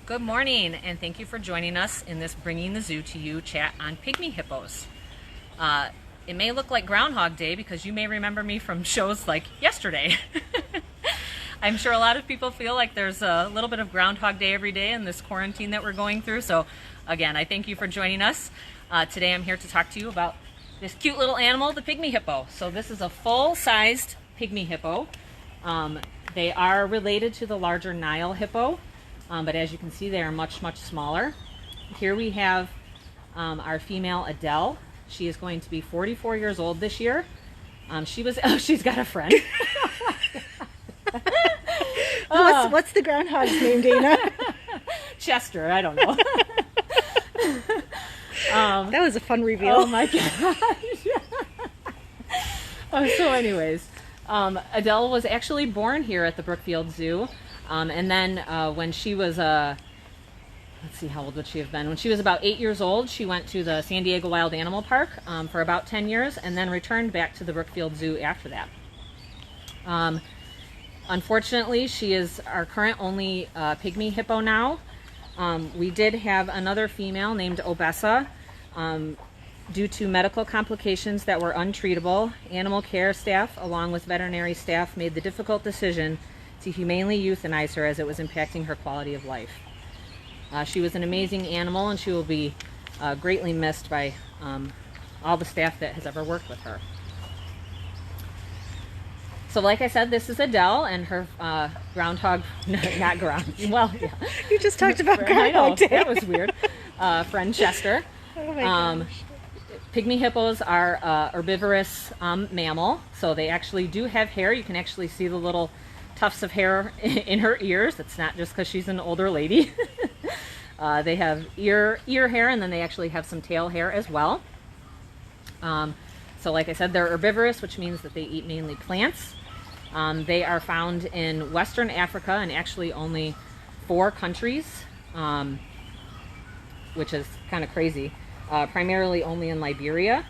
Good morning, and thank you for joining us in this Bringing the Zoo to You chat on pygmy hippos. It may look like Groundhog Day because you may remember me from shows like yesterday. I'm sure a lot of people feel like there's a little bit of Groundhog Day every day in this quarantine that we're going through. So again, I thank you for joining us. Today I'm here to talk to you about this cute little animal, the pygmy hippo. So this is a full-sized pygmy hippo. They are related to the larger Nile hippo. But as you can see, they are much, much smaller. Here we have our female Adele. She is going to be 44 years old this year. She's got a friend. What's the groundhog's name, Dana? Chester, I don't know. That was a fun reveal. Oh my gosh. So anyways, Adele was actually born here at the Brookfield Zoo. And then when she was, let's see, how old would she have been? When she was about 8 years old, she went to the San Diego Wild Animal Park for about 10 years and then returned back to the Brookfield Zoo after that. Unfortunately, she is our current only pygmy hippo now. We did have another female named Obessa. Due to medical complications that were untreatable, animal care staff, along with veterinary staff, made the difficult decision to humanely euthanize her as it was impacting her quality of life. She was an amazing animal, and she will be greatly missed by all the staff that has ever worked with her. So like I said, this is Adele and her groundhog, not ground, well, yeah. You just talked about I know, Groundhog Day. that was weird. Friend Chester. Oh my gosh. Pygmy hippos are herbivorous mammal, so they actually do have hair. You can actually see the little tufts of hair in her ears. It's not just because she's an older lady. They have ear hair, and then they actually have some tail hair as well. So like I said, they're herbivorous, which means that they eat mainly plants. They are found in Western Africa and actually only 4 countries, which is kind of crazy. Primarily only in Liberia.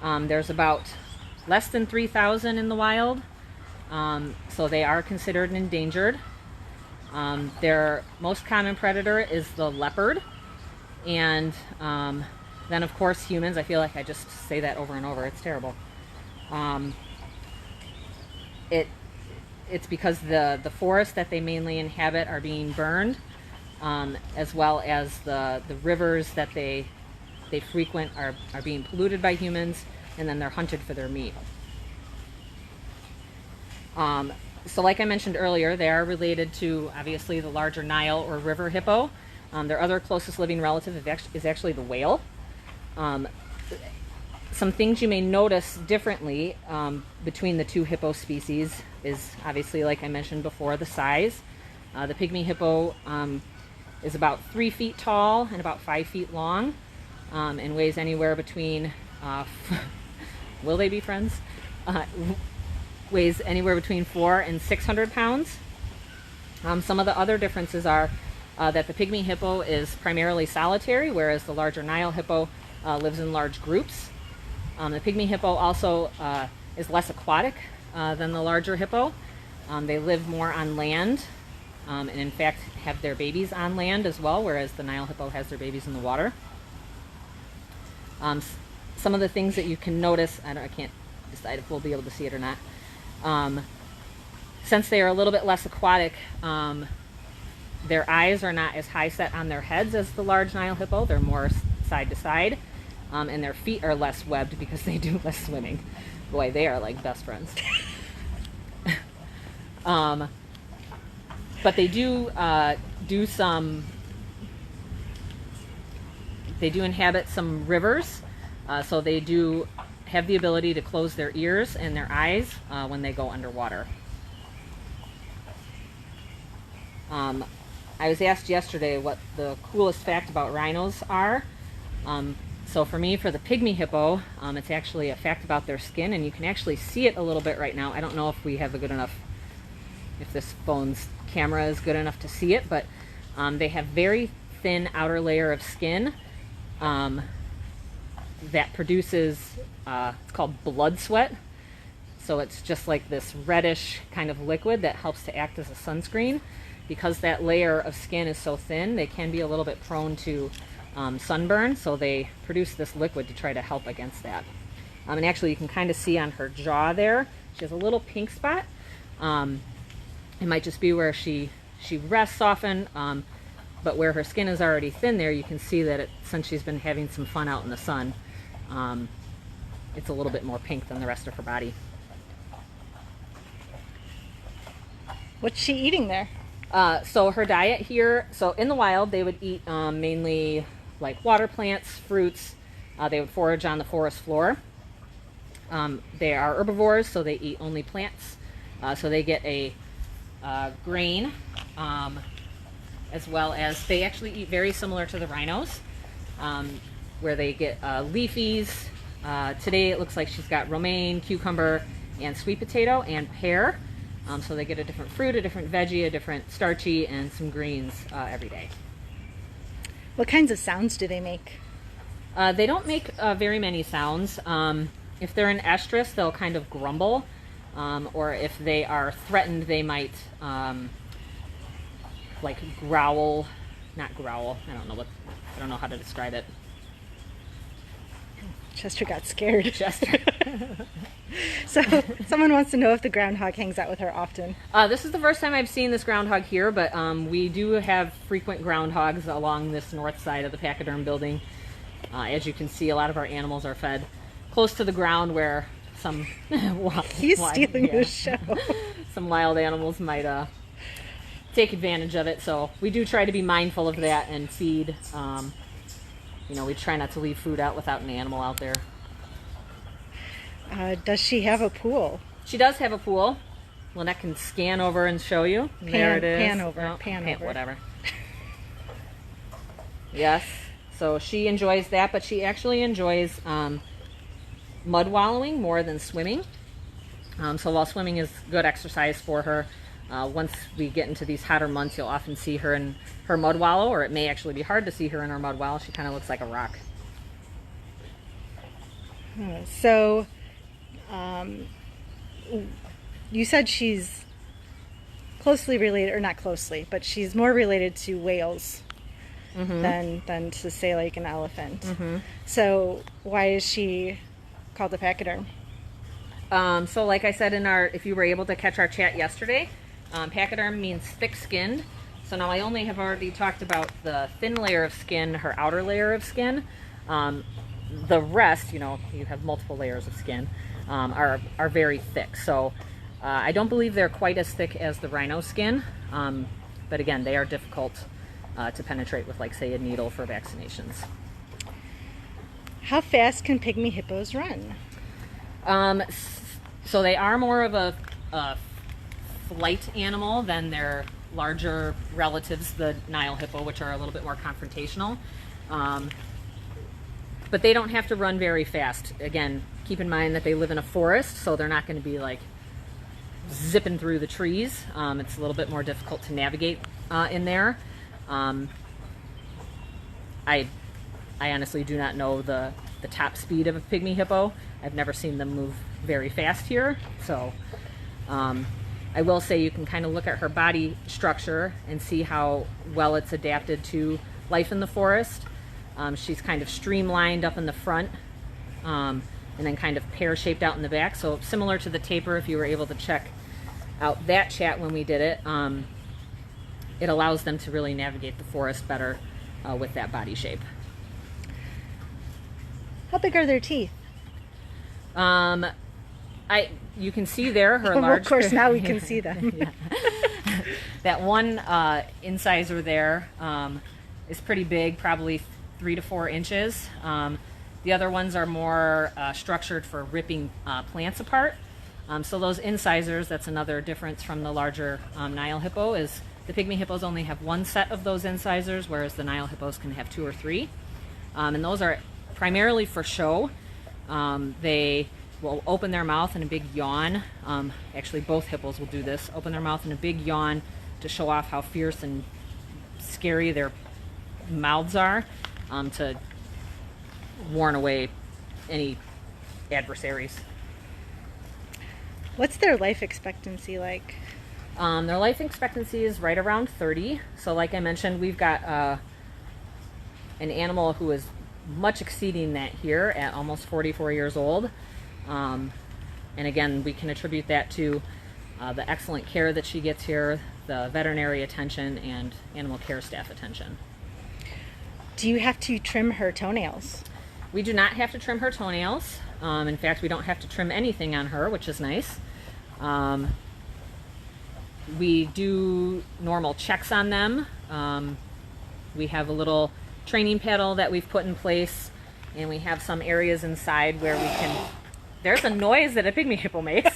There's about less than 3,000 in the wild. So they are considered endangered. Their most common predator is the leopard. And then of course humans. I feel like I just say that over and over. It's terrible. It's because the forests that they mainly inhabit are being burned, as well as the rivers that they frequent are being polluted by humans, and then they're hunted for their meat. So like I mentioned earlier, they are related to, obviously, the larger Nile or river hippo. Their other closest living relative is actually the whale. Some things you may notice differently between the 2 hippo species is, obviously, like I mentioned before, the size. The pygmy hippo is about 3 feet tall and about 5 feet long, and weighs anywhere between, will they be friends? Weighs anywhere between 400 and 600 pounds. Some of the other differences are that the pygmy hippo is primarily solitary, whereas the larger Nile hippo lives in large groups. The pygmy hippo also is less aquatic than the larger hippo. They live more on land, and in fact have their babies on land as well, whereas the Nile hippo has their babies in the water. Some of the things that you can notice, I can't decide if we'll be able to see it or not. Since they are a little bit less aquatic, their eyes are not as high set on their heads as the large Nile hippo. They're more side to side, and their feet are less webbed because they do less swimming. Boy, they are like best friends. But they do inhabit some rivers, so they do have the ability to close their ears and their eyes when they go underwater. I was asked yesterday what the coolest fact about rhinos are. So for me, for the pygmy hippo, it's actually a fact about their skin, and you can actually see it a little bit right now. I don't know if we have a good enough, if this phone's camera is good enough to see it, but they have very thin outer layer of skin that produces, it's called blood sweat. So it's just like this reddish kind of liquid that helps to act as a sunscreen. because that layer of skin is so thin, they can be a little bit prone to sunburn, so they produce this liquid to try to help against that. And actually you can kind of see on her jaw there, she has a little pink spot. It might just be where she rests often, but where her skin is already thin there, you can see that since she's been having some fun out in the sun, it's a little bit more pink than the rest of her body. What's she eating there? So her diet here, so in the wild they would eat mainly like water plants, fruits. They would forage on the forest floor. They are herbivores, so they eat only plants. So they get a grain, as well as they actually eat very similar to the rhinos, where they get leafies. Today it looks like she's got romaine, cucumber, and sweet potato, and pear. So they get a different fruit, a different veggie, a different starchy, and some greens every day. What kinds of sounds do they make? They don't make very many sounds. If they're in estrus, they'll kind of grumble, or if they are threatened, they might like growl. Not growl. I don't know how to describe it. Chester got scared. Chester. So someone wants to know if the groundhog hangs out with her often. This is the first time I've seen this groundhog here, but we do have frequent groundhogs along this north side of the pachyderm building. As you can see, a lot of our animals are fed close to the ground where some He's stealing the show. Some wild animals might take advantage of it. So we do try to be mindful of that and feed. We try not to leave food out without an animal out there. Does she have a pool? She does have a pool. Lynette can scan over and show you. There it is. Pan over. No, pan over. Whatever. Yes. So she enjoys that, but she actually enjoys mud wallowing more than swimming. So while swimming is good exercise for her, once we get into these hotter months, you'll often see her in her mud wallow, or it may actually be hard to see her in her mud wallow. She kind of looks like a rock. So, you said she's closely related, or not closely, but she's more related to whales than to, say, like an elephant. So why is she called a pachyderm? So like I said if you were able to catch our chat yesterday, pachyderm means thick-skinned. So now I only have already talked about the thin layer of skin, her outer layer of skin. The rest, you have multiple layers of skin, are very thick. So I don't believe they're quite as thick as the rhino skin, but again, they are difficult to penetrate with, like, say, a needle for vaccinations. How fast can pygmy hippos run? So they are more of a flight animal than their larger relatives, the Nile hippo, which are a little bit more confrontational. But they don't have to run very fast. Again, keep in mind that they live in a forest, so they're not going to be like zipping through the trees. It's a little bit more difficult to navigate in there. I honestly do not know the top speed of a pygmy hippo. I've never seen them move very fast here. So I will say you can kind of look at her body structure and see how well it's adapted to life in the forest. She's kind of streamlined up in the front, and then kind of pear-shaped out in the back. So similar to the tapir, if you were able to check out that chat when we did it, it allows them to really navigate the forest better with that body shape. How big are their teeth? You can see there her Well, large. of course, now we can see them. Yeah. That one incisor there is pretty big, probably 3 to 4 inches. The other ones are more structured for ripping plants apart. So those incisors, that's another difference from the larger Nile hippo, is the pygmy hippos only have one set of those incisors, whereas the Nile hippos can have 2 or 3. And those are primarily for show. They will open their mouth in a big yawn. Actually, both hippos will do this, open their mouth in a big yawn to show off how fierce and scary their mouths are, to warn away any adversaries. What's their life expectancy like? Their life expectancy is right around 30. So like I mentioned, we've got an animal who is much exceeding that here at almost 44 years old. And again, we can attribute that to the excellent care that she gets here, the veterinary attention, and animal care staff attention. Do you have to trim her toenails? We do not have to trim her toenails. In fact, we don't have to trim anything on her, which is nice. We do normal checks on them. We have a little training paddle that we've put in place, and we have some areas inside where we can... There's a noise that a pygmy hippo makes.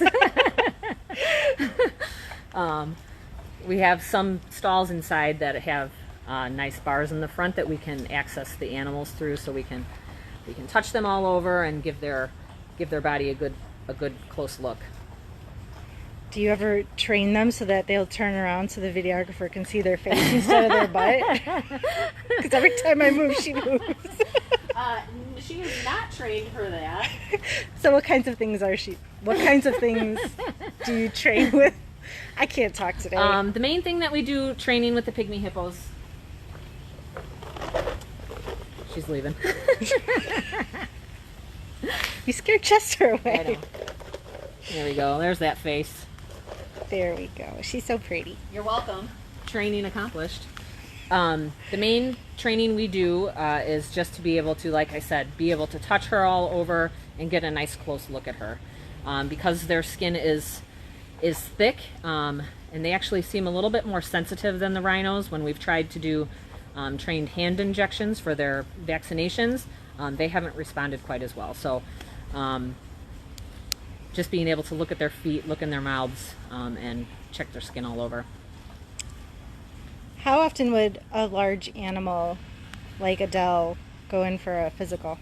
We have some stalls inside that have nice bars in the front that we can access the animals through, so we can touch them all over and give their body a good close look. Do you ever train them so that they'll turn around so the videographer can see their face instead of their butt? Because every time I move, she moves. She is not trained for that. So what kinds of things do you train with? I can't talk today. The main thing that we do training with the pygmy hippos... She's leaving. You scared Chester away. I know. There we go. There's that face. There we go. She's so pretty. You're welcome. Training accomplished. The main training we do is just to be able to, like I said, be able to touch her all over and get a nice close look at her. Because their skin is thick, and they actually seem a little bit more sensitive than the rhinos. When we've tried to do trained hand injections for their vaccinations, they haven't responded quite as well. So just being able to look at their feet, look in their mouths, and check their skin all over. How often would a large animal like Adele go in for a physical?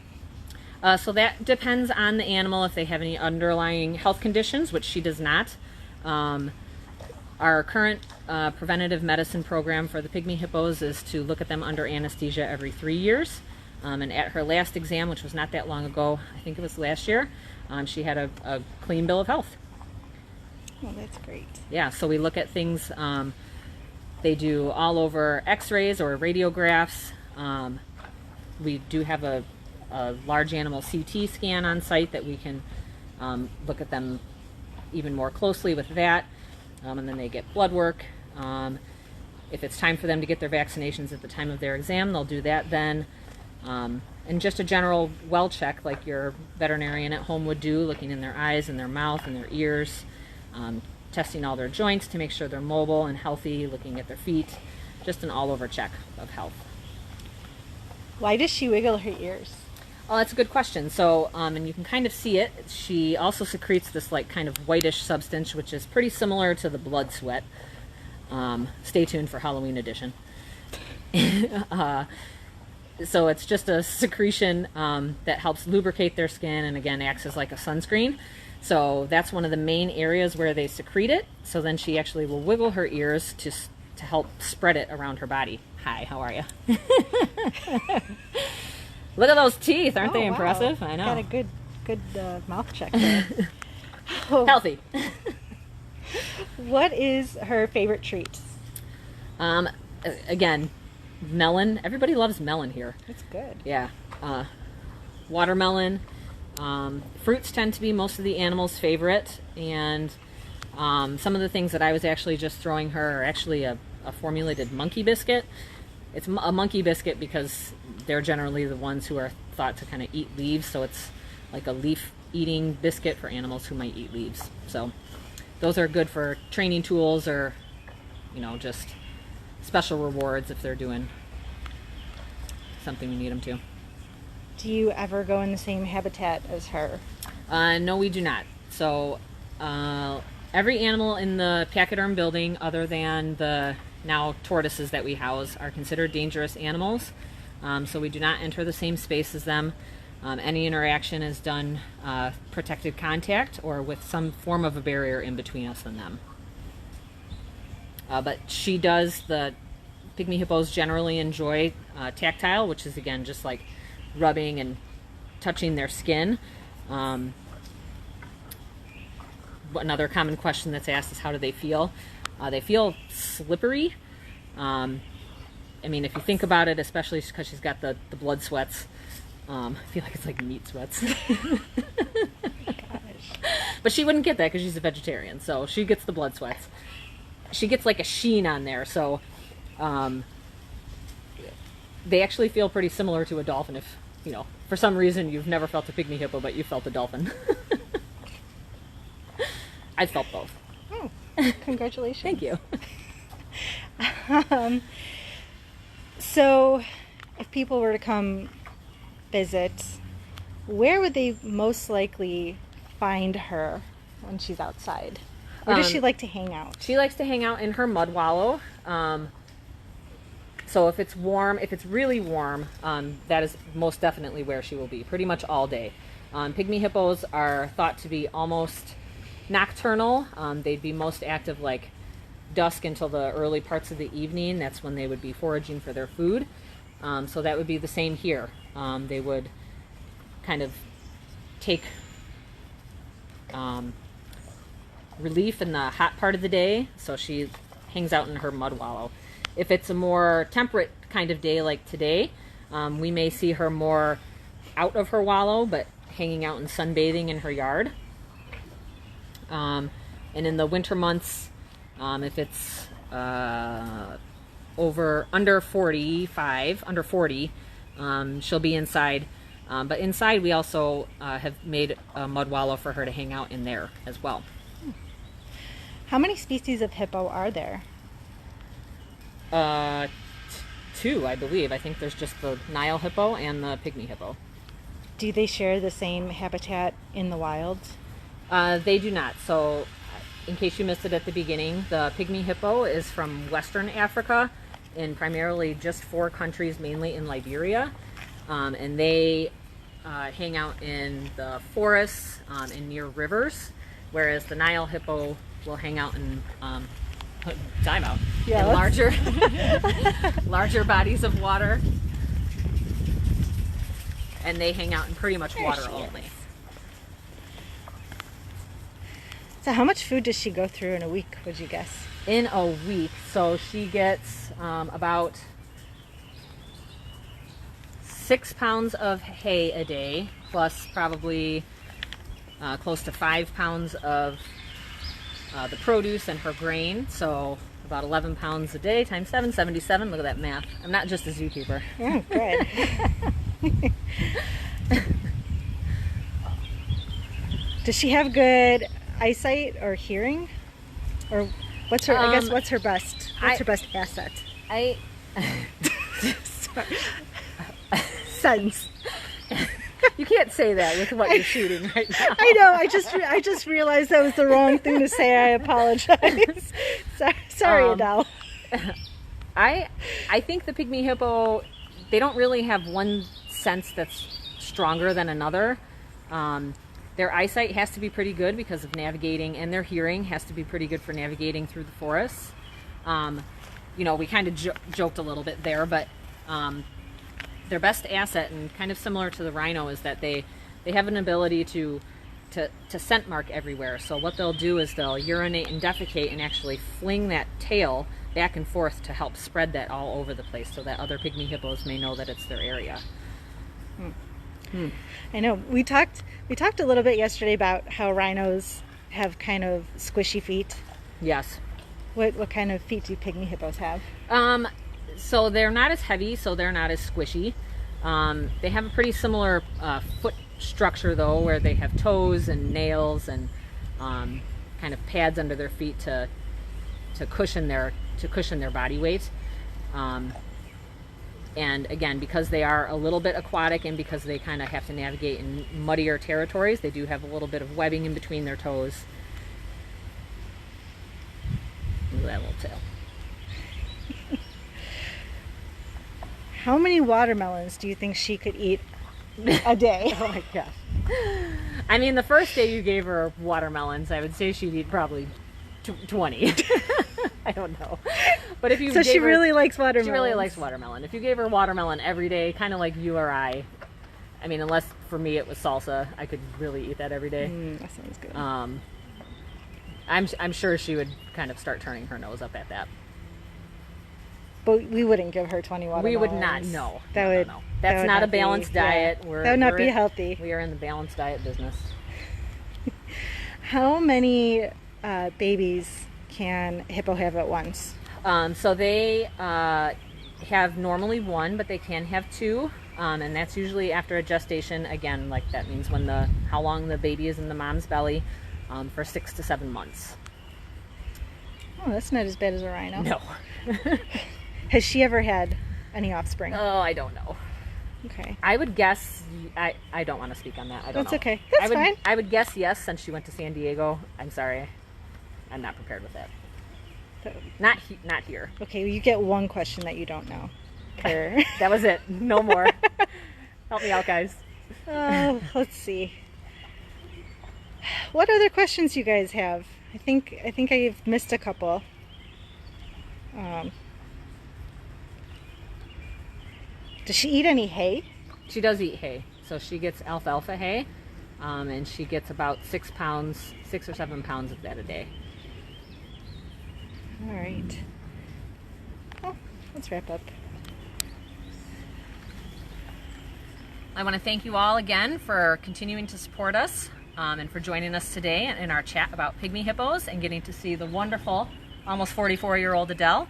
So that depends on the animal, if they have any underlying health conditions, which she does not. Our current preventative medicine program for the pygmy hippos is to look at them under anesthesia every 3 years. And at her last exam, which was not that long ago, I think it was last year, she had a clean bill of health. Oh, that's great. Yeah, so we look at things, they do all over x-rays or radiographs. We do have a large animal CT scan on site that we can look at them even more closely with that. And then they get blood work. If it's time for them to get their vaccinations at the time of their exam, they'll do that then. And just a general well check like your veterinarian at home would do, looking in their eyes and their mouth and their ears, testing all their joints to make sure they're mobile and healthy, looking at their feet, just an all-over check of health. Why does she wiggle her ears? Oh, that's a good question. So, and you can kind of see it. She also secretes this like kind of whitish substance, which is pretty similar to the blood sweat. Stay tuned for Halloween edition. So it's just a secretion that helps lubricate their skin and again acts as like a sunscreen. So that's one of the main areas where they secrete it. So then she actually will wiggle her ears to help spread it around her body. Hi, how are you? Look at those teeth, aren't they impressive? Wow. I know. Got a good mouth check there. Healthy. What is her favorite treat? Again, melon. Everybody loves melon here. It's good. Yeah. Watermelon. Fruits tend to be most of the animals' favorite, and some of the things that I was actually just throwing her are actually a formulated monkey biscuit. It's a monkey biscuit because they're generally the ones who are thought to kind of eat leaves, so it's like a leaf-eating biscuit for animals who might eat leaves. So those are good for training tools or, you know, just special rewards if they're doing something we need them to. Do you ever go in the same habitat as her? No, we do not. So every animal in the pachyderm building, other than the now tortoises that we house, are considered dangerous animals. So we do not enter the same space as them. Any interaction is done protected contact or with some form of a barrier in between us and them. But the pygmy hippos generally enjoy tactile, which is again just like rubbing and touching their skin. Another common question that's asked is how do they feel? They feel slippery. I mean, if you think about it, especially because she's got the blood sweats, I feel like it's like meat sweats. But she wouldn't get that because she's a vegetarian, so she gets the blood sweats. She gets like a sheen on there, so they actually feel pretty similar to a dolphin. If, you know, for some reason you've never felt a pygmy hippo, but you felt a dolphin. I felt both. Oh, congratulations. Thank you. So, if people were to come visit, where would they most likely find her when she's outside? Where does she like to hang out? She likes to hang out in her mud wallow. So if it's warm, if it's really warm, that is most definitely where she will be, pretty much all day. Pygmy hippos are thought to be almost nocturnal. They'd be most active like dusk until the early parts of the evening. That's when they would be foraging for their food. So that would be the same here. They would kind of take relief in the hot part of the day, so she hangs out in her mud wallow. If it's a more temperate kind of day like today, we may see her more out of her wallow, but hanging out and sunbathing in her yard. And in the winter months, if it's under 40, she'll be inside. But inside we also have made a mud wallow for her to hang out in there as well. How many species of hippo are there? Two, I believe. I think there's just the Nile hippo and the pygmy hippo. Do they share the same habitat in the wild? They do not. So, in case you missed it at the beginning, the pygmy hippo is from Western Africa in primarily just 4 countries, mainly in Liberia. And they hang out in the forests and near rivers, whereas the Nile hippo will hang out in in larger bodies of water, and they hang out in pretty much water only. So how much food does she go through in a week, would you guess? In a week, so she gets about 6 pounds of hay a day, plus probably close to 5 pounds of the produce and her grain, so about 11 pounds a day times 7, 77. Look at that math. I'm not just a zookeeper. Oh, good. Does she have good eyesight or hearing? Or what's her, I guess, what's her best asset? Sense. You can't say that with what you're shooting right now. I know. I just realized that was the wrong thing to say. I apologize. Sorry, Adele. I think the pygmy hippo, they don't really have one sense that's stronger than another. Their eyesight has to be pretty good because of navigating, and their hearing has to be pretty good for navigating through the forests. You know, we kind of joked a little bit there, but their best asset, and kind of similar to the rhino, is that they have an ability to scent mark everywhere. So what they'll do is they'll urinate and defecate and actually fling that tail back and forth to help spread that all over the place so that other pygmy hippos may know that it's their area. I know. We talked a little bit yesterday about how rhinos have kind of squishy feet. Yes. What kind of feet do pygmy hippos have? So they're not as heavy, so they're not as squishy. They have a pretty similar foot structure though, where they have toes and nails and kind of pads under their feet to cushion their body weight. And again, because they are a little bit aquatic and because they kind of have to navigate in muddier territories, they do have a little bit of webbing in between their toes. Look at that little tail. How many watermelons do you think she could eat a day? Oh my gosh. I mean, the first day you gave her watermelons, I would say she'd eat probably 20. I don't know. But if you So she really likes watermelon. She really likes watermelon. If you gave her watermelon every day, kind of like you or I mean, unless for me it was salsa, I could really eat that every day. That sounds good. I'm sure she would kind of start turning her nose up at that. But we wouldn't give her 20 watermelons. We would not. No. That no, would. No. That That's would not a be- balanced diet. Yeah. That would not be in- healthy. We are in the balanced diet business. How many babies can hippo have at once? So they have normally one, but they can have two, and that's usually after a gestation. Again, like that means when how long the baby is in the mom's belly, for 6 to 7 months. Oh, that's not as bad as a rhino. No. Has she ever had any offspring? Oh, I don't know. Okay. I would guess. I don't want to speak on that. I don't That's know. okay. That's fine. I would guess yes, since she went to San Diego. I'm sorry, I'm not prepared with that. So- Not here. Okay, you get one question that you don't know. Per. That was it. No more. Help me out, guys. Oh, let's see. What other questions you guys have? I think I've missed a couple. Does she eat any hay? She does eat hay, so she gets alfalfa hay, and she gets about 6 or 7 pounds of that a day. All right. Well, let's wrap up. I want to thank you all again for continuing to support us, and for joining us today in our chat about pygmy hippos and getting to see the wonderful, almost 44-year-old Adele.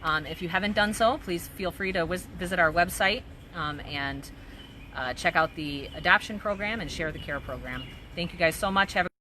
If you haven't done so, please feel free to visit our website and check out the adoption program and share the care program. Thank you guys so much. Have a